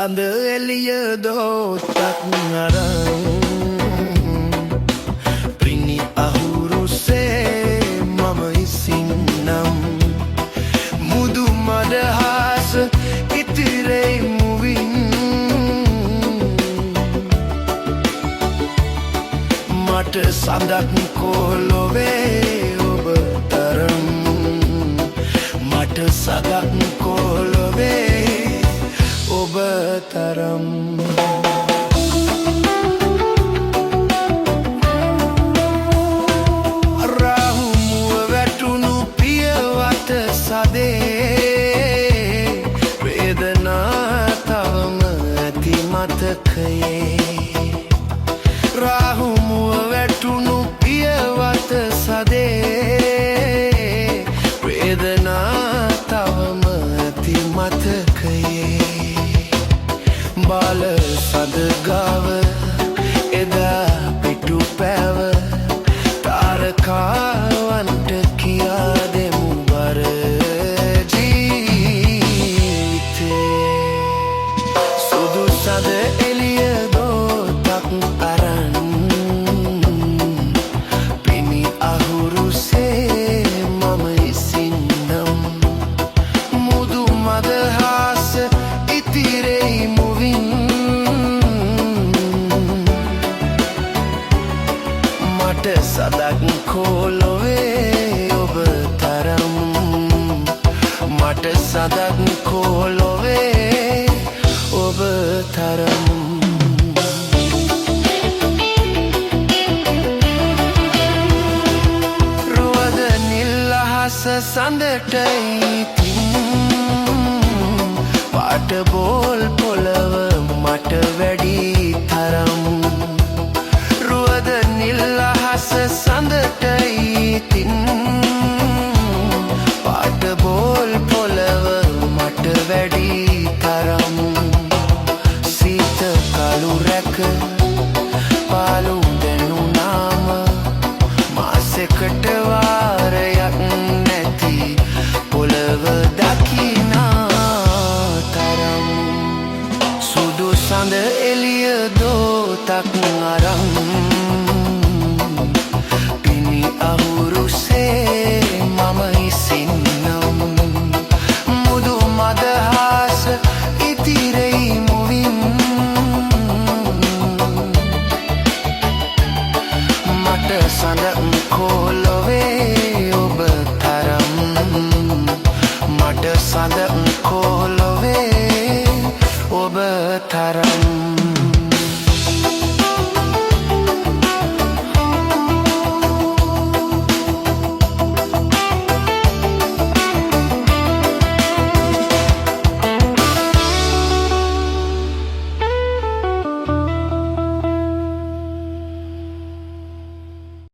සඳ එළිය දෝතක් අරන් පිණි අහුරුසේ මම ඉසින්නම් මුදු මඩහස ඉතිරෙයි මුවින් මට සඳක් කොළොවේ ඔබ තරම් මට සඳක් කොළොවේ ඔබ තරම් රාහුමුව වැටුණු පියවත සදේ වේදනා තවම ඇති මතකයේ රාහුමුව වැටුණු පියවත සදේ වේදනා තවම ඇති මතකයේ බාල සඳගාව එදා පිටු පැව තාරකාවන්ට කියා දෙමු බර ජීවිතේ සුදු සඳ එළිය දෝතක් අරන් පිණි අහුරුසේ මම ඉසින්නම් මුදු මදහස ඉතිරෙයි මුවින් මට සදක් කොළොවේ ඔබ තරම් මට සදක් කොළොවේ ඔබ තරම් රුවද නිල් අහස සඳටයි පාට බෝල් පොළව මට වැඩි තරම් රුවද නිල් අහස සඳටයි තින් පාට බෝල් පොළව මට වැඩි තරම් සීත කළු රැක පාලු දෙනුනාම මාසෙකට වාරයක් නැති පොළව දකිනා තරම් සුදු සඳ එළිය දෝතක් අරන් පිණි අහුරුසේ මම ඉසින්නම් මුදු මදහස ඉතිරෙයි මුවින් මට සඳ කොළොවේ ඔබ තරම් මට සඳ